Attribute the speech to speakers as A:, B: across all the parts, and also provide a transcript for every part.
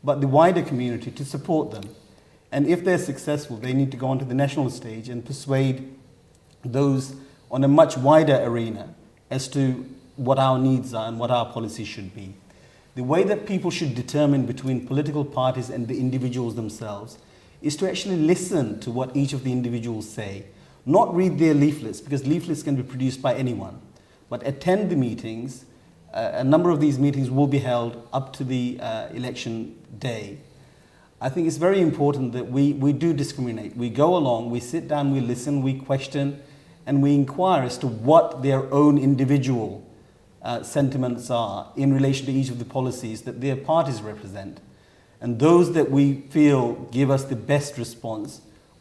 A: but the wider community to support them. And if they're successful, they need to go onto the national stage and persuade those on a much wider arena as to what our needs are and what our policy should be. The way that people should determine between political parties and the individuals themselves is to actually listen to what each of the individuals say, not read their leaflets, because leaflets can be produced by anyone, but attend the meetings. A number of these meetings will be held up to the election day. I think it's very important that we do discriminate. We go along, we sit down, we listen, we question, and we inquire as to what their own individual sentiments are in relation to each of the policies that their parties represent. And those that we feel give us the best response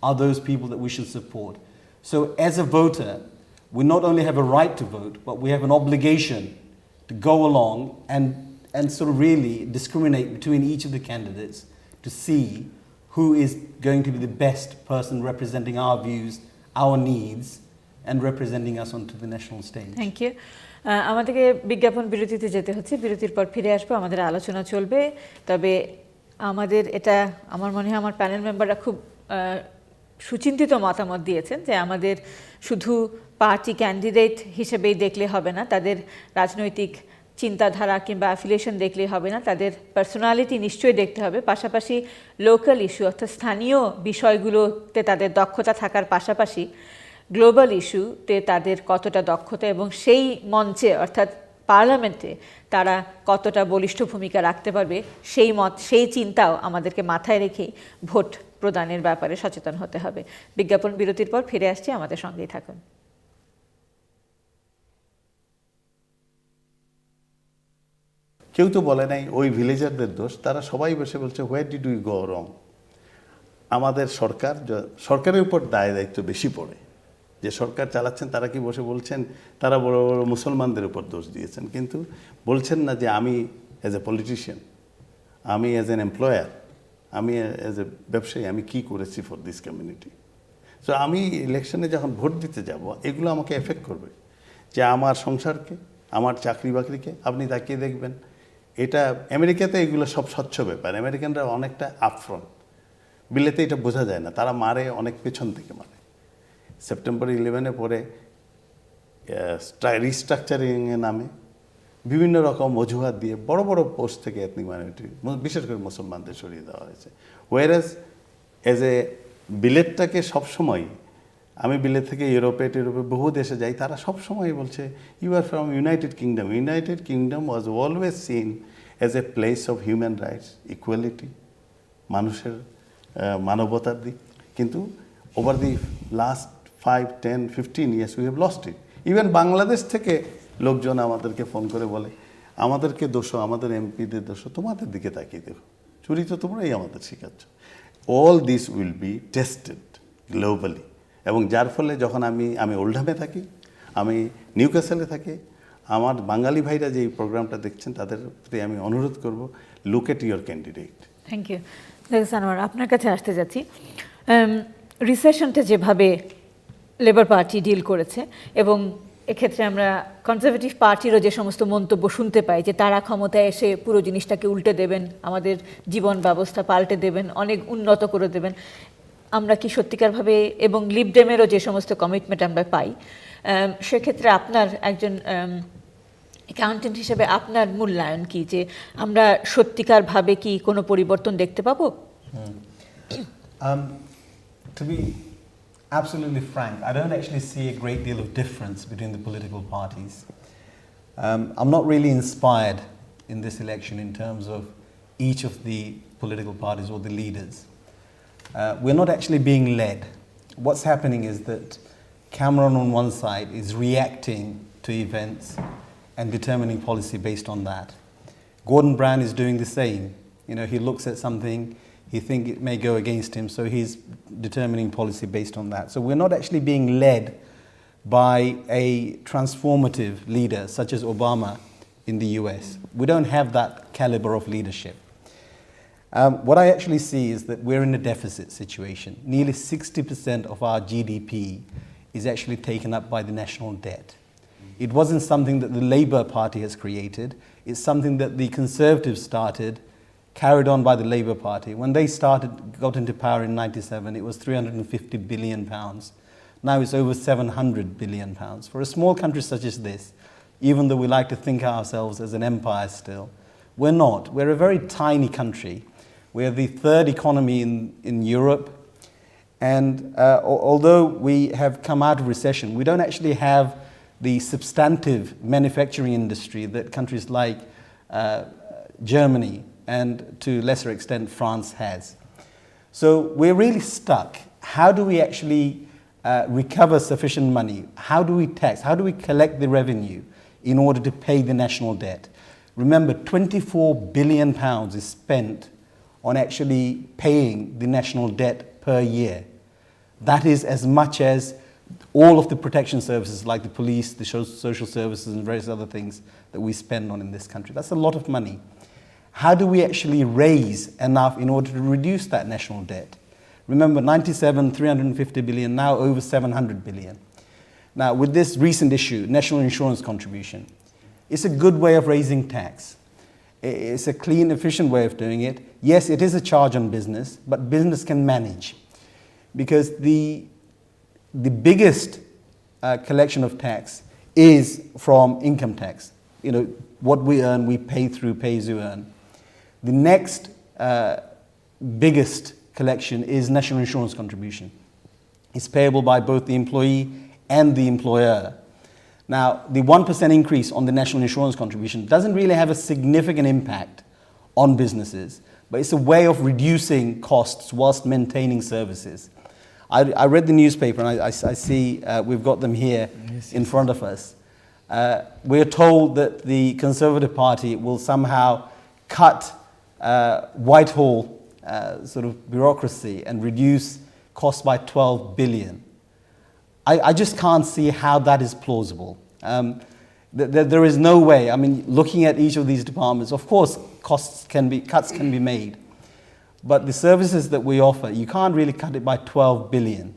A: are those people that we should support. So as a voter, we not only have a right to vote, but we have an obligation to go along and sort of really discriminate between each of the candidates to see who is going to be the best person representing our views, our needs, and representing us onto the national stage.
B: Thank you. আমাদেরকে বিজ্ঞাপন বিরতিতে যেতে হচ্ছে, বিরতির পর ফিরে আসবো, আমাদের আলোচনা চলবে। তবে আমাদের এটা আমার মনে হয় আমার প্যানেল মেম্বাররা খুব সুচিন্তিত মতামত দিয়েছেন যে আমাদের শুধু পার্টি ক্যান্ডিডেট হিসেবেই দেখলে হবে না, তাদের রাজনৈতিক চিন্তাধারা কিংবা অ্যাফিলিয়েশন দেখলেই হবে না, তাদের পার্সোনালিটি নিশ্চয়ই দেখতে হবে। পাশাপাশি লোকাল ইস্যু অর্থাৎ স্থানীয় বিষয়গুলোতে তাদের দক্ষতা থাকার পাশাপাশি গ্লোবাল ইস্যুতে তাদের কতটা দক্ষতা এবং সেই মঞ্চে অর্থাৎ পার্লামেন্টে তারা কতটা বলিষ্ঠ ভূমিকা রাখতে পারবে সেই চিন্তাও আমাদেরকে মাথায় রেখেই ভোট প্রদানের ব্যাপারে সচেতন হতে হবে। বিজ্ঞাপন বিরতির পর ফিরে আসছি, আমাদের সঙ্গেই থাকুন।
C: কেউ তো বলে নাই ওই ভিলেজারদের দোষ, তারা সবাই বসে বলছে হোয়ার ডিড উই গো রং। আমাদের সরকারের উপর দায় দায়িত্ব বেশি পড়ে। যে সরকার চালাচ্ছেন তারা কি বসে বলছেন তারা বড় বড় মুসলমানদের উপর দোষ দিয়েছেন, কিন্তু বলছেন না যে আমি অ্যাজ এ পলিটিশিয়ান, আমি অ্যাজ এন এমপ্লয়ার, আমি অ্যাজ এ ব্যবসায়ী আমি কি করেছি ফর দিস কমিউনিটি। সো আমি ইলেকশনে যখন ভোট দিতে যাব এগুলো আমাকে এফেক্ট করবে, যে আমার সংসারকে, আমার চাকরি বাকরিকে। আপনি তাকিয়ে দেখবেন এটা আমেরিকাতে এগুলো সব স্বচ্ছ ব্যাপার, আমেরিকানরা অনেকটা আপফ্রন্ট। বিলেতে এটা বোঝা যায় না, তারা মারে অনেক পেছন থেকে মারে। সেপ্টেম্বর 11 পরে রিস্ট্রাকচারিংয়ের নামে বিভিন্ন রকম অজুহাত দিয়ে বড় বড় পোস্ট থেকে এথনিক মাইনরিটি বিশেষ করে মুসলমানদের সরিয়ে দেওয়া হয়েছে। ওয়ারেজ এজ এ বিলেটটাকে সবসময়, আমি বিলেত থেকে ইউরোপে বহু দেশে যাই, তারা সবসময় বলছে you are from United Kingdom. United Kingdom was always seen as a place of human rights, equality, মানুষের মানবতার দিক। কিন্তু over the last 5, 10, 15 years we have lost it. Even Bangladesh থেকে লোকজন আমাদেরকে ফোন করে বলে আমাদেরকে দোষ, আমাদের এমপিদের দোষ, তোমাদের দিকে তাকিয়ে দেখো, চুরি তো তোমরাই আমাদের শেখাচ্ছ। All this will be tested globally. এবং যার ফলে যখন আমি ওল্ডহামে থাকি, আমি নিউক্যাসলে থাকি, আমার বাঙালি ভাইরা যে এই প্রোগ্রামটা দেখছেন তাদের প্রতি আমি অনুরোধ করব, look at your candidate.
B: Thank you. Sanowar, আপনার কাছে আসতে যাচ্ছি। রিসেশনটা যেভাবে লেবার পার্টি ডিল করেছে এবং এক্ষেত্রে আমরা কনজারভেটিভ পার্টিরও যে সমস্ত মন্তব্য শুনতে পাই যে তারা ক্ষমতায় এসে পুরো জিনিসটাকে উল্টে দেবেন, আমাদের জীবন ব্যবস্থা পাল্টে দেবেন, অনেক উন্নত করে দেবেন, আমরা কি সত্যিকারভাবে, এবং লিবডেমেরও যে সমস্ত কমিটমেন্ট আমরা পাই, সেক্ষেত্রে আপনার একজন অ্যাকাউন্টেন্ট হিসেবে আপনার মূল্যায়ন কি, যে আমরা সত্যিকারভাবে কি কোনো পরিবর্তন দেখতে পাবো?
A: To be absolutely frank, I don't actually see a great deal of difference between the political parties. I'm not really inspired in this election in terms of each of the political parties or the leaders. We're not actually being led. What's happening is that Cameron on one side is reacting to events and determining policy based on that. Gordon Brown is doing the same. You know, he looks at something, he thinks it may go against him, so he's determining policy based on that. So we're not actually being led by a transformative leader such as Obama in the US. We don't have that caliber of leadership. What I actually see is that we're in a deficit situation. Nearly 60% of our GDP is actually taken up by the national debt. It wasn't something that the Labour Party has created. It's something that the Conservatives started carried on by the Labour Party. When they got into power in 97, it was 350 billion pounds. Now it's over 700 billion pounds. For a small country such as this, even though we like to think of ourselves as an empire still, we're not. We're a very tiny country. We're the third economy in Europe. And although we have come out of recession, we don't actually have the substantive manufacturing industry that countries like Germany and to a lesser extent France has. So we're really stuck. How do we actually recover sufficient money? How do we tax? How do we collect the revenue in order to pay the national debt? Remember, 24 billion pounds is spent on actually paying the national debt per year. That is as much as all of the protection services like the police, the social services and various other things that we spend on in this country. That's a lot of money. How do we actually raise enough in order to reduce that national debt? Remember, 97, 350 billion, now over 700 billion. Now, with this recent issue, national insurance contribution, it's a good way of raising tax. It's a clean, efficient way of doing it. Yes, it is a charge on business, but business can manage. Because the biggest collection of tax is from income tax. You know, what we earn, we pay through pay-as-you-earn. The next biggest collection is national insurance contribution. It's payable by both the employee and the employer. Now, the 1% increase on the national insurance contribution doesn't really have a significant impact on businesses, but it's a way of reducing costs whilst maintaining services. I read the newspaper and I see we've got them here in front of us. We're told that the Conservative Party will somehow cut Whitehall sort of bureaucracy and reduce costs by 12 billion. I just can't see how that is plausible. There is no way. I mean, looking at each of these departments, of course, cuts can be made. But the services that we offer, you can't really cut it by 12 billion.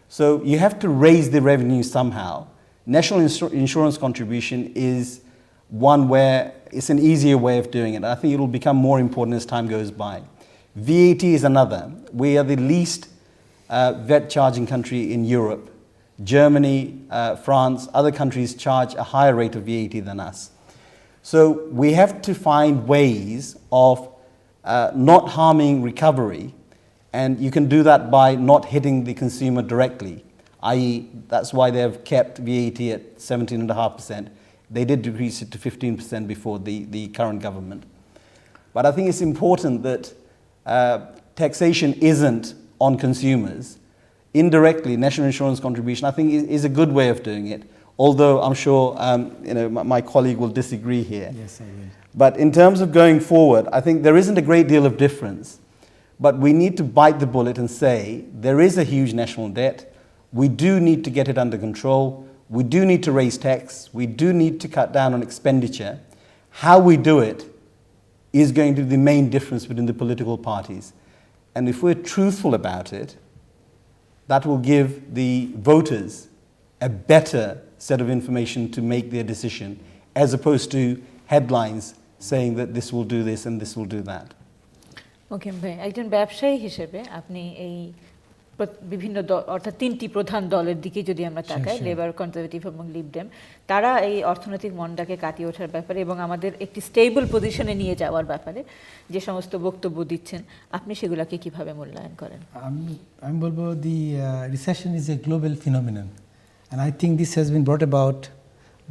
A: So you have to raise the revenue somehow. National insurance contribution is one where it's an easier way of doing it. I think it will become more important as time goes by. VAT is another. We are the least VAT charging country in Europe. Germany, France, other countries charge a higher rate of VAT than us. So we have to find ways of not harming recovery, and you can do that by not hitting the consumer directly, i.e. that's why they have kept VAT at 17.5%. They did decrease it to 15% before the current government. But I think it's important that taxation isn't on consumers. Indirectly, national insurance contribution, I think, is a good way of doing it, although I'm sure my colleague will disagree here.
D: Yes, I will.
A: But in terms of going forward, I think there isn't a great deal of difference. But we need to bite the bullet and say there is a huge national debt. We do need to get it under control. We do need to raise tax. We do need to cut down on expenditure. How we do it is going to be the main difference between the political parties. And if we're truthful about it, that will give the voters a better set of information to make their decision, as opposed to headlines saying that this will do this and this will do that.
B: Mukim ভাই, একজন ব্যবসায়ী হিসেবে আপনি এই বিভিন্ন অর্থাৎ তিনটি প্রধান দলের দিকে যদি আমরা তাকাই, লেবার, কনজারভেটিভ এবং লিবডেম, তারা এই অর্থনৈতিক মন্দাকে কাটিয়ে ওঠার ব্যাপারে এবং আমাদের একটি স্টেবল পজিশনে নিয়ে যাওয়ার ব্যাপারে যে সমস্ত বক্তব্য দিচ্ছেন, আপনি সেগুলোকে কিভাবে মূল্যায়ন করেন?
D: আমি বলবো the recession is a global phenomenon, and I think this has been brought about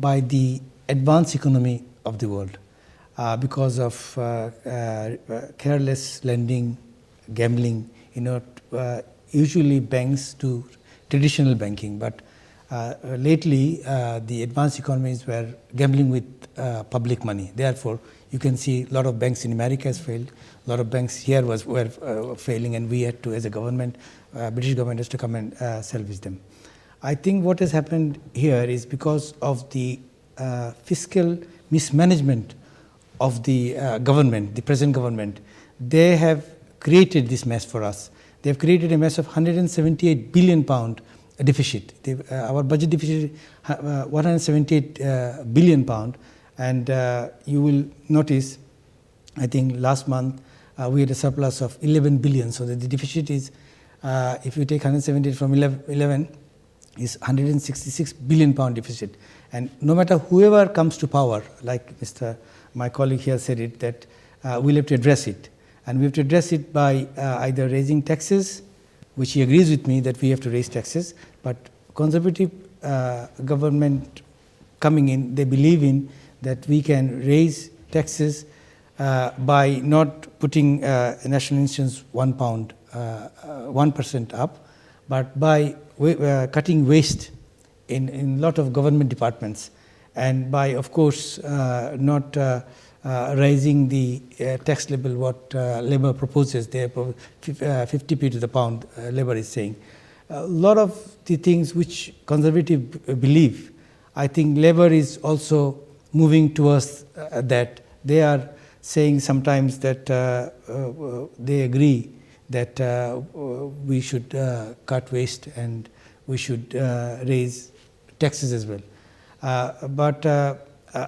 D: by the advanced economy of the world because of careless lending, gambling, usually banks to traditional banking, but lately the advanced economies were gambling with public money. Therefore, you can see a lot of banks in America has failed, a lot of banks here were failing, and we had to, as a government, British government has to come and salvage them. I think what has happened here is because of the fiscal mismanagement of the government, the present government. They have created this mess for us. They have created a mess of 178 billion pound deficit. Our budget deficit is 178 billion pound, and you will notice, I think last month we had a surplus of 11 billion. So the deficit is, if you take 178 from 11, is 166 billion pound deficit. And no matter whoever comes to power, like my colleague here said it, that we'll have to address it. And we have to address it by either raising taxes, which he agrees with me that we have to raise taxes, but conservative government coming in, they believe in that we can raise taxes by not putting national insurance £1, 1% up, but by cutting waste in a lot of government departments, and by, of course, not raising the tax level what Labour proposes. They 50p to the pound, Labour is saying. A lot of the things which conservative believe, I think Labour is also moving towards that. They are saying sometimes that they agree that we should cut waste and we should raise taxes as well. But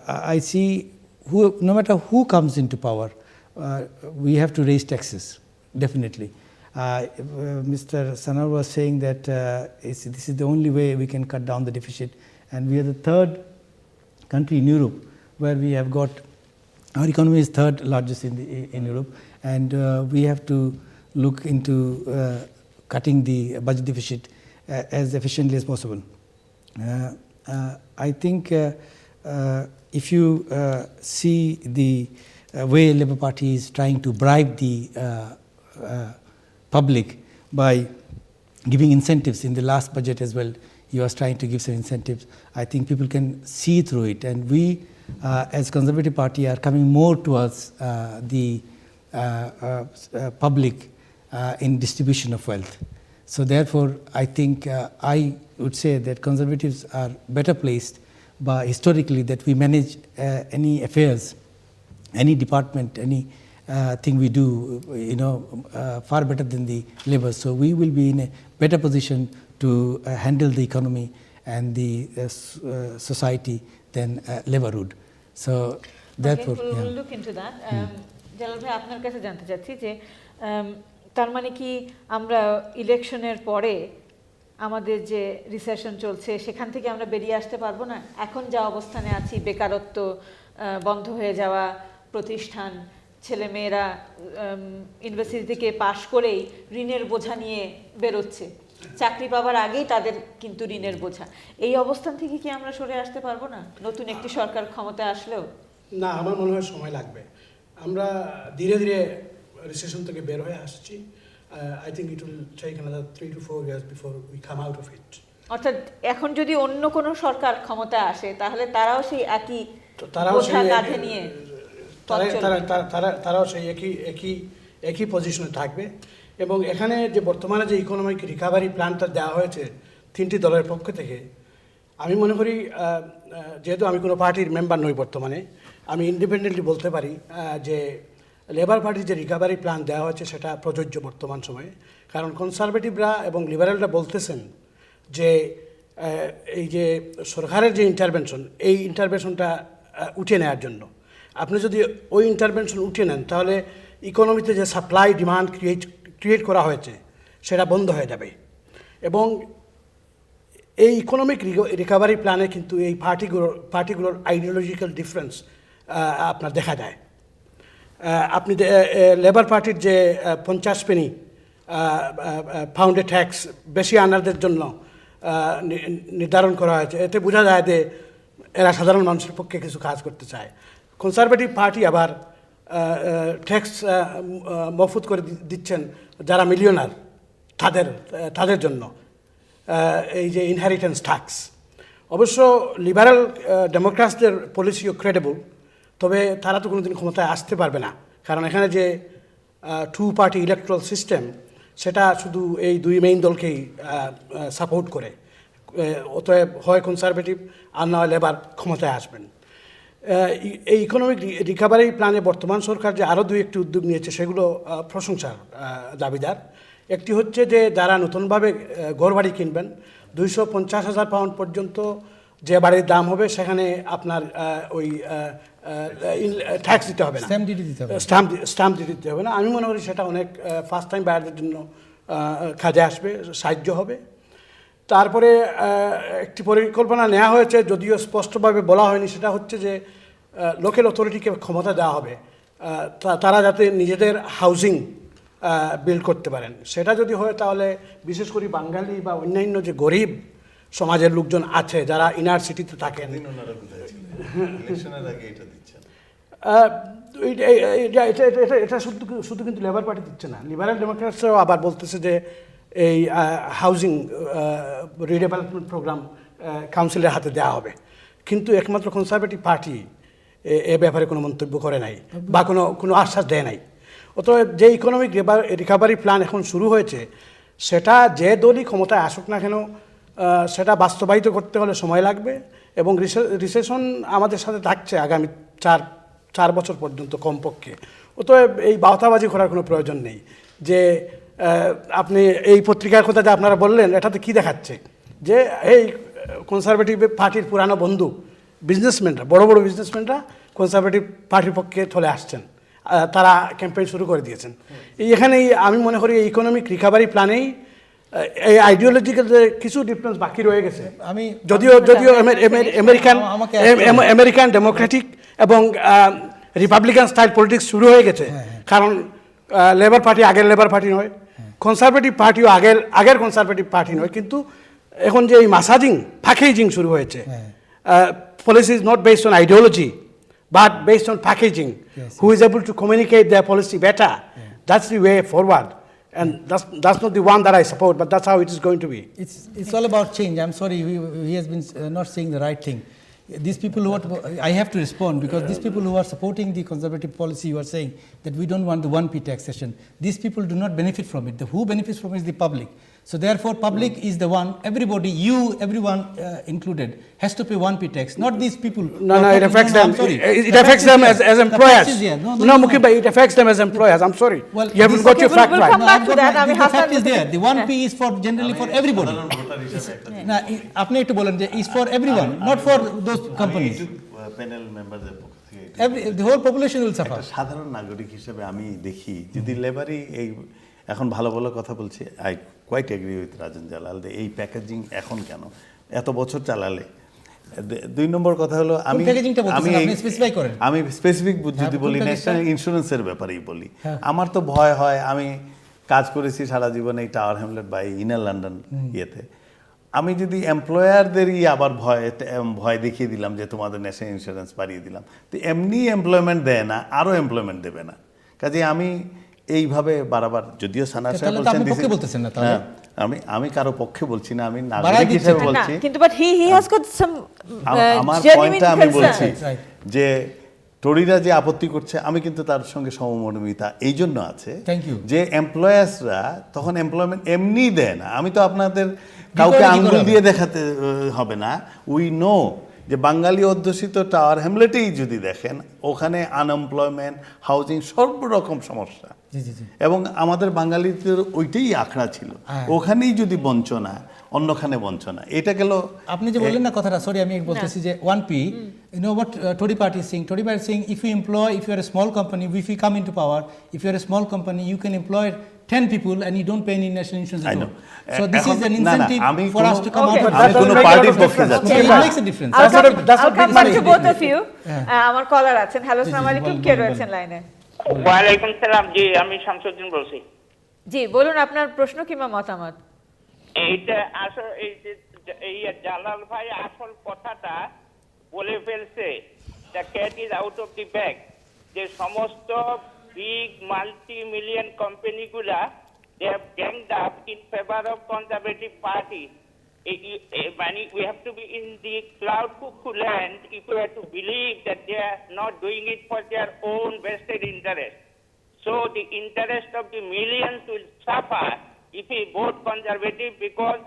D: I see no matter who comes into power, we have to raise taxes, definitely. Mr. Sanar was saying that this is the only way we can cut down the deficit, and we are the third country in Europe where we have got, our economy is third largest in Europe, and we have to look into cutting the budget deficit as efficiently as possible. I think if you see the way Labour Party is trying to bribe the public by giving incentives in the last budget as well, he was trying to give some incentives. I think people can see through it, and we as Conservative Party are coming more towards the public in distribution of wealth. So therefore, I think I would say that Conservatives are better placed by historically that we manage any affairs, any department, any thing we do, far better than the Labour. So we will be in a better position to handle the economy and the society than Labour would. So therefore,
B: okay, we'll look into that. Jalal ভাই, আপনার কাছে জানতে চাচ্ছি যে তার মানে কি আমরা ইলেকশনের পরে আমাদের যে রিসেশন চলছে সেখান থেকে আমরা বেরিয়ে আসতে পারবো না? এখন যা অবস্থানে আছি, বেকারত্ব, বন্ধ হয়ে যাওয়া প্রতিষ্ঠান, ছেলেমেয়েরা ইউনিভার্সিটি থেকে পাশ করেই ঋণের বোঝা নিয়ে বেরোচ্ছে, চাকরি পাওয়ার আগেই তাদের কিন্তু ঋণের বোঝা, এই অবস্থান থেকে কি আমরা সরে আসতে পারবো না নতুন একটি সরকার ক্ষমতায় আসলেও?
E: না, আমার মনে হয় সময় লাগবে। আমরা ধীরে ধীরে রিসেশন থেকে বের হয়ে আসছি। I think it will take another 3 to 4 years before we come out of it.
B: অর্থাৎ এখন যদি অন্য কোনো সরকার ক্ষমতায় আসে তাহলে তারাও সেই একই বোঝা কাঁধে নিয়ে
E: তারাও সেই একই পজিশনে থাকবে। এবং এখানে যে বর্তমানে যে ইকোনমিক রিকভারি প্ল্যানটা দেওয়া হয়েছে 3টি দলের পক্ষ থেকে, আমি মনে করি, যেহেতু আমি কোনো পার্টির মেম্বার নই বর্তমানে, আমি ইন্ডিপেন্ডেন্টলি বলতে পারি যে লেবার পার্টির যে রিকভারি প্ল্যান দেওয়া হয়েছে সেটা প্রযোজ্য বর্তমান সময়ে। কারণ কনসারভেটিভরা এবং লিবারেলরা বলতেছেন যে এই যে সরকারের যে ইন্টারভেনশন, এই ইন্টারভেনশনটা উঠে নেওয়ার জন্য, আপনি যদি ওই ইন্টারভেনশন উঠে নেন তাহলে ইকোনমিতে যে সাপ্লাই ডিমান্ড ক্রিয়েট করা হয়েছে সেটা বন্ধ হয়ে যাবে। এবং এই ইকোনমিক রিকভারি প্ল্যানে কিন্তু এই পার্টিগুলোর আইডিওলজিক্যাল ডিফারেন্স আপনার দেখা যায়। আপনি লেবার পার্টির যে 50 পেনি পাউন্ডে ট্যাক্স বেশি আনারদের জন্য নির্ধারণ করা হয়েছে, এতে বোঝা যায় যে এরা সাধারণ মানুষের পক্ষে কিছু কাজ করতে চায়। কনসারভেটিভ পার্টি আবার ট্যাক্স মফুত করে দিচ্ছেন যারা মিলিয়নার তাদের জন্য, এই যে ইনহেরিটেন্স ট্যাক্স। অবশ্য লিবারেল ডেমোক্র্যাটসদের পলিসিও ক্রেডিবল, তবে তারা তো কোনোদিন ক্ষমতায় আসতে পারবে না, কারণ এখানে যে 2 পার্টি ইলেকট্রাল সিস্টেম সেটা শুধু এই 2 মেইন দলকেই সাপোর্ট করে। অতএব হয় কনসারভেটিভ আর না হয় লেবার ক্ষমতায় আসবেন। এই ইকোনমিক রিকভারি প্ল্যানে বর্তমান সরকার যে আরও 2-1টি উদ্যোগ নিয়েছে সেগুলো প্রশংসার দাবিদার। একটি হচ্ছে যে যারা নতুনভাবে ঘরবাড়ি কিনবেন 250,000 পাউন্ড পর্যন্ত যে বাড়ির দাম হবে সেখানে আপনার ওই ট্যাক্স দিতে হবে না,
D: Stamp duty দিতে হবে না।
E: স্ট্যাম্প ডিউটি দিতে হবে না। আমি মনে করি সেটা অনেক ফার্স্ট টাইম বায়ারদের জন্য কাজে আসবে, সাহায্য হবে। তারপরে একটি পরিকল্পনা নেওয়া হয়েছে, যদিও স্পষ্টভাবে বলা হয়নি, সেটা হচ্ছে যে লোকাল অথরিটিকে ক্ষমতা দেওয়া হবে তারা যাতে নিজেদের হাউজিং বিল্ড করতে পারেন। সেটা যদি হয় তাহলে বিশেষ করে বাঙালি বা অন্যান্য যে গরিব সমাজের লোকজন আছে যারা ইনার সিটিতে থাকেন, এটা শুধু কিন্তু লেবার পার্টি দিচ্ছে না, লিবারেল ডেমোক্রেটসরাও আবার বলতেছে যে এই হাউজিং রিডেভেলপমেন্ট প্রোগ্রাম কাউন্সিলের হাতে দেওয়া হবে, কিন্তু একমাত্র কনজারভেটিভ পার্টি এ ব্যাপারে কোনো মন্তব্য করে নাই বা কোনো আশ্বাস দেয় নাই। অতএব যে ইকোনমিক রিকভারি প্ল্যান এখন শুরু হয়েছে সেটা যে দলই ক্ষমতায় আসুক না কেন সেটা বাস্তবায়িত করতে হলে সময় লাগবে, এবং রিসেশন আমাদের সাথে থাকছে আগামী চার বছর পর্যন্ত কমপক্ষে। অতএব এই বাওতাবাজি করার কোনো প্রয়োজন নেই যে আপনি এই পত্রিকার কথা যে আপনারা বললেন এটাতে কি দেখাচ্ছে যে এই কনজারভেটিভ পার্টির পুরানো বন্ধু বিজনেসম্যানরা, বড় বড় বিজনেসম্যানরা কনজারভেটিভ পার্টির পক্ষে চলে আসছেন, তারা ক্যাম্পেইন শুরু করে দিয়েছেন। এখানেই আমি মনে করি ইকোনমিক রিকভারি প্ল্যানেই এই আইডিওলজিক্যাল যে কিছু ডিফারেন্স বাকি রয়ে গেছে। যদিও আমেরিকান ডেমোক্রেটিক এবং রিপাবলিকান স্টাইল পলিটিক্স শুরু হয়ে গেছে, কারণ লেবার পার্টি আগের লেবার পার্টি নয়, কনজারভেটিভ পার্টিও আগের কনজারভেটিভ পার্টি নয়, কিন্তু এখন যে এই মাসাজিং প্যাকেজিং শুরু হয়েছে, policy is not based on ideology but based on packaging. Who is able to communicate their policy better, that's the way forward, and that's not the one that I support, but that's how it is going to be.
D: It's all about change. I'm sorry, he has been not saying the right thing. These people who are, I have to respond, because these people who are supporting the conservative policy, you are saying that we don't want the 1p taxation. These people do not benefit from it. Who benefits from it is the public. So therefore, public is the one, everybody, everyone included, has to pay 1p tax, not these people.
E: No, it affects them. It affects them as employers. No, Muquim Bhai, it affects them as employers. I'm sorry.
D: Well,
E: you haven't got your fact
B: we'll
E: right.
B: come back to that.
D: The fact is there. The 1p is for generally for everybody. Now, আপনি একটু বলেন যে is for everyone, not for those companies.
C: Panel মেম্বারদের পক্ষ থেকে
D: The whole population will suffer.
C: একটা সাধারণ নাগরিক হিসেবে আমি দেখি যদি লেবারই এই এখন ভালো ভালো কথা বলছি, আই কোয়াইট এগ্রি উইথ রাজন জালাল, এই প্যাকেজিং এখন কেন এত বছর চালালে। 2 নম্বর কথা হলো আমি স্পেসিফিক যদি বলি ন্যাশনাল ইন্স্যুরেন্সের ব্যাপারেই বলি, আমার তো ভয় হয়, আমি কাজ করেছি সারা জীবনে এই টাওয়ার হ্যামলেট বা ইনার লন্ডন ইয়েতে, আমি যদি এমপ্লয়ারদেরই আবার ভয় দেখিয়ে দিলাম যে তোমাদের ন্যাশনাল ইন্স্যুরেন্স বাড়িয়ে দিলাম, তো এমনি এমপ্লয়মেন্ট দেয় না, আরও এমপ্লয়মেন্ট দেবে না। কাজে আমি এইভাবে বারবার, যদিও সানা সাহেব বলছেন আমি কারো পক্ষে বলছি না, আমি নাগরিক হিসেবে বলছি,
B: কিন্তু but he has got some
C: আমার পয়েন্টটা আমি বলছি যে টরিরা যে আপত্তি করছে আমি কিন্তু তার সঙ্গে সমমর্মিতা এই জন্য আছে যে এমপ্লয়ার্সরা তখন এমপ্লয়মেন্ট এমনি দেয় না। আমি তো আপনাদের কাউকে আঙ্গুল দিয়ে দেখাতে হবে না, উই নো যে বাঙালি অধ্যুষিত টাওয়ার হ্যামলেটেই যদি দেখেন ওখানে আনএমপ্লয়মেন্ট, হাউজিং, সর্বরকম সমস্যা, এবং আমাদের বাঙালিদের ওইটাই আখড়া ছিল, ওখানেই যদি বঞ্চনা, অন্যখানে বঞ্চনা। এটা গেল
D: আপনি যে বললেন না কথাটা, সরি আমি বলতেছি যে 1p, you know what Tory party is saying? Tory party is saying if you are a small company, if you come into power, if you are a small company, you can employ 10 people and you don't pay any national insurance at all. So this is an incentive for us to come out of
C: আমি কোনো পার্টির পক্ষে যাচ্ছি।
D: It makes a difference.
B: I'll come back to both of you. আমার কলার আছেন। Hello, আসসালামু আলাইকুম, কে রয়েছেন লাইনে?
F: ওয়ালাইকুম সালাম, জি আমি শামসুদ্দিন বলছি।
B: জি বলুন আপনার প্রশ্ন কিংবা মতামত।
F: এইটা আসলে এই জালাল ভাই আসল কথাটা বলে ফেলছে, the cat is out of the bag, যে সমস্ত বিগ মাল্টি-মিলিয়ন কোম্পানিগুলা they have ganged up in favour of conservative party. We have to be in the cloud cuckoo land if we have to believe that they are not doing it for their own vested interest. So the interest of the millions will suffer if we vote conservative, because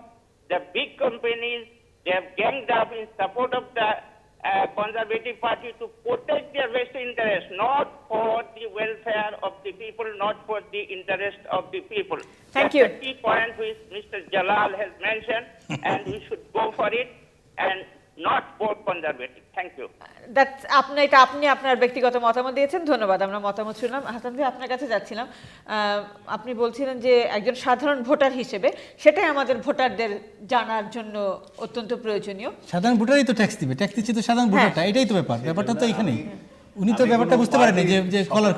F: the big companies, they have ganged up in support of the conservative party to protect their vested interest, not for the welfare of the people, not for the interest of the people.
B: Thank you.
F: That's the key point which Mr. Jalal has mentioned, and we should go for it. And not vote conservative. Thank you.
B: আপনি আপনার ব্যক্তিগত মতামত দিয়েছেন, ধন্যবাদ। আমরা মতামত শুনলাম। হাসান ভাই, আপনার কাছে যাচ্ছিলাম। আপনি বলছিলেন যে একজন সাধারণ ভোটার হিসেবে সেটাই আমাদের ভোটারদের জানার জন্য অত্যন্ত প্রয়োজনীয়।
D: সাধারণ ভোটারই তো ট্যাক্স দিবে, ট্যাক্স দিচ্ছে তো সাধারণ ভোটারটা, এটাই তো ব্যাপারটা তো এখানেই। উনি তো ব্যাপারটা বুঝতে পারেনি যে কলার,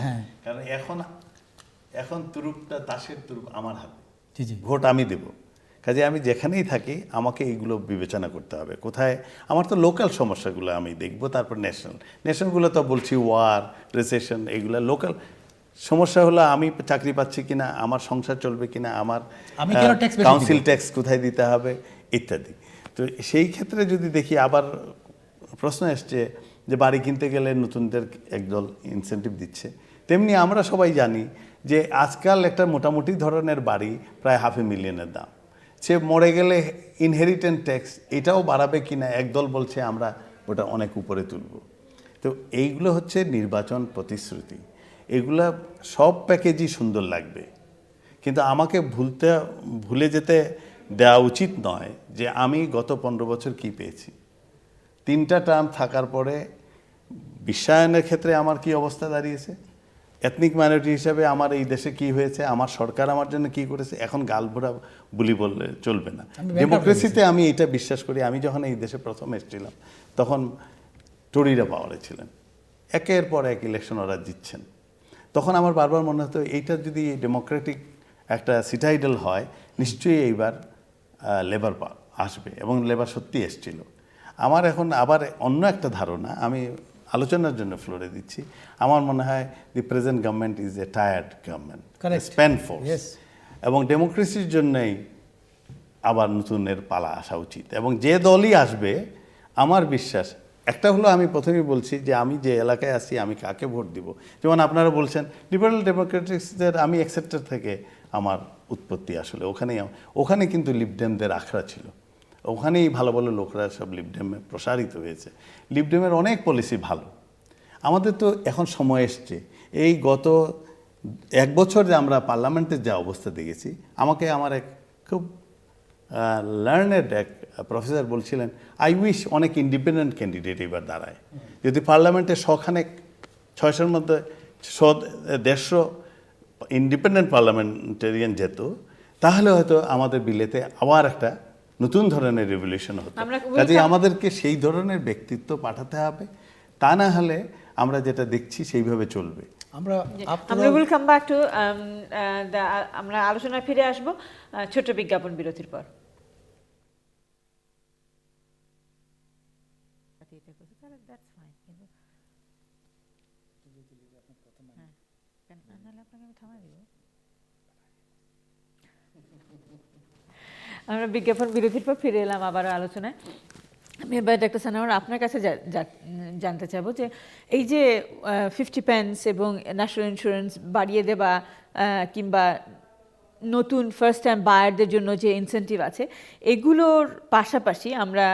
D: হ্যাঁ,
C: কারণ এখন তুরুপটা তাসের তুরুপ আমার হাতে,
D: জি জি,
C: ভোট আমি দেব। কাজে আমি যেখানেই থাকি আমাকে এইগুলো বিবেচনা করতে হবে। কোথায় আমার তো লোকাল সমস্যাগুলো আমি দেখব, তারপর ন্যাশনালগুলো তো বলছি ওয়ার, রিসেশন, এইগুলো লোকাল সমস্যা হলো আমি চাকরি পাচ্ছি কিনা, আমার সংসার চলবে কিনা, আমার কাউন্সিল ট্যাক্স কোথায় দিতে হবে ইত্যাদি। তো সেই ক্ষেত্রে যদি দেখি, আবার প্রশ্ন এসছে যে বাড়ি কিনতে গেলে নতুনদের একদল ইনসেন্টিভ দিচ্ছে, তেমনি আমরা সবাই জানি যে আজকাল একটা মোটামুটি ধরনের বাড়ি প্রায় $500,000 দাম। সে মরে গেলে ইনহেরিটেন্স ট্যাক্স এটাও বাড়াবে কিনা, একদল বলছে আমরা ওটা অনেক উপরে তুলব। তো এইগুলো হচ্ছে নির্বাচন প্রতিশ্রুতি, এগুলা সব প্যাকেজই সুন্দর লাগবে, কিন্তু আমাকে ভুলে যেতে দেওয়া উচিত নয় যে আমি গত 15 বছর কি পেয়েছি। 3টা টার্ম থাকার পরে বিশ্বায়নের ক্ষেত্রে আমার কি অবস্থা দাঁড়িয়েছে, এথনিক মাইনরিটি হিসাবে আমার এই দেশে কি হয়েছে, আমার সরকার আমার জন্য কি করেছে, এখন গালভরা বুলি বললে চলবে না। ডেমোক্রেসিতে আমি এটা বিশ্বাস করি। আমি যখন এই দেশে প্রথম এসেছিলাম তখন টরিরা পাওয়ারে ছিলেন, একের পর এক ইলেকশন ওরা জিতছেন। তখন আমার বারবার মনে হতো এইটা যদি ডেমোক্রেটিক একটা সিটাইডেল হয়, নিশ্চয়ই এইবার লেবার আসবে, এবং লেবার সত্যি এসছিল। আমার এখন আবার অন্য একটা ধারণা, আমি আলোচনার জন্য ফ্লোরে দিচ্ছি। আমার মনে হয় the present government is a tired government, span force, এবং ডেমোক্রেসির জন্যই আবার নতুনের পালা আসা উচিত। এবং যে দলই আসবে, আমার বিশ্বাস একটা হলো, আমি প্রথমেই বলছি যে আমি যে এলাকায় আছি আমি কাকে ভোট দিব। যেমন আপনারা বলছেন লিবারেল ডেমোক্রেটিক্সদের, আমি এক সেক্টর থেকে আমার উৎপত্তি, আসলে ওখানে কিন্তু লিবডেমদের আখড়া ছিল, ওখানেই ভালো ভালো লোকরা সব লিবডেমে প্রসারিত হয়েছে। লিবডেমের অনেক পলিসি ভালো। আমাদের তো এখন সময় এসছে, এই গত 1 বছর যে আমরা পার্লামেন্টের যা অবস্থা দেখেছি, আমাকে আমার এক খুব লার্নেড এক প্রফেসর বলছিলেন, আই উইশ অনেক ইন্ডিপেন্ডেন্ট ক্যান্ডিডেট এবার দাঁড়ায়। যদি পার্লামেন্টে 600-র মধ্যে 150 ইন্ডিপেন্ডেন্ট পার্লামেন্টেরিয়ান যেত, তাহলে হয়তো আমাদের বিলেতে আবার একটা নতুন ধরনের রেভলিউশন হতো। কাজে আমাদেরকে সেই ধরনের ব্যক্তিত্ব পাঠাতে হবে, তা না হলে আমরা যেটা দেখছি সেইভাবে চলবে।
B: আমরা উইল কাম ব্যাক টু, আমরা আলোচনায় ফিরে আসব ছোট বিজ্ঞাপন বিরতির পর। আমরা বিজ্ঞাপন বিরতির পর ফিরে এলাম আবারও আলোচনায়। আমি এবার ডক্টর সানোয়ার আপনার কাছে জানতে চাবো যে এই যে 50 pence এবং ন্যাশনাল ইন্স্যুরেন্স বাড়িয়ে দেওয়া, কিংবা নতুন ফার্স্ট টাইম বায়ারদের জন্য যে ইনসেন্টিভ আছে, এগুলোর পাশাপাশি আমরা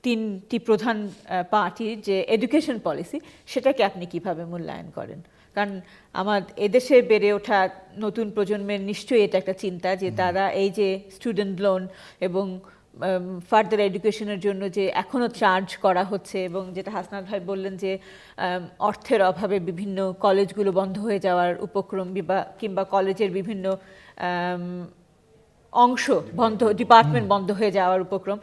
B: 3টি প্রধান পার্টির যে এডুকেশন পলিসি, সেটাকে আপনি কিভাবে মূল্যায়ন করেন? কারণ এদেশে বেড়ে ওঠা নতুন প্রজন্মের নিশ্চয়ই এটা একটা চিন্তা যে তারা এই যে স্টুডেন্ট লোন এবং ফার্দার এডুকেশনের জন্য যে এখনও চার্জ করা হচ্ছে, এবং যেটা হাসনাত ভাই বললেন যে অর্থের অভাবে বিভিন্ন কলেজগুলো বন্ধ হয়ে যাওয়ার উপক্রম, কিংবা কলেজের বিভিন্ন অংশ ডিপার্টমেন্ট বন্ধ হয়ে যাওয়ার উপক্রম,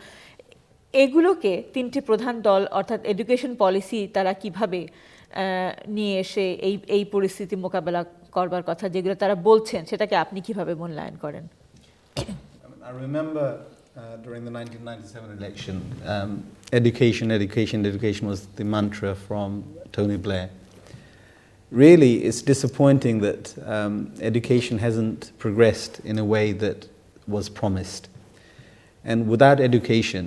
B: এগুলোকে 3টি প্রধান দল অর্থাৎ এডুকেশন পলিসি তারা কিভাবে নিয়ে এসে এই পরিস্থিতি মোকাবেলা করবার কথা যেগুলো তারা বলছেন, সেটাকে আপনি কিভাবে মূল্যায়ন করেন?
G: I remember during the 1997 election, education was the mantra from Tony Blair. Really, it's disappointing that education hasn't progressed in a way that was promised. And without education,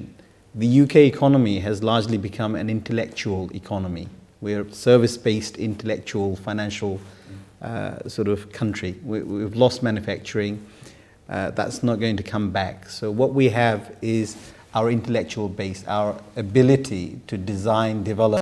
G: the UK economy has largely become an intellectual economy. We're a service-based, intellectual, financial sort of country. We've lost manufacturing. That's not going to come back. So what we have is our intellectual base, our ability to design, develop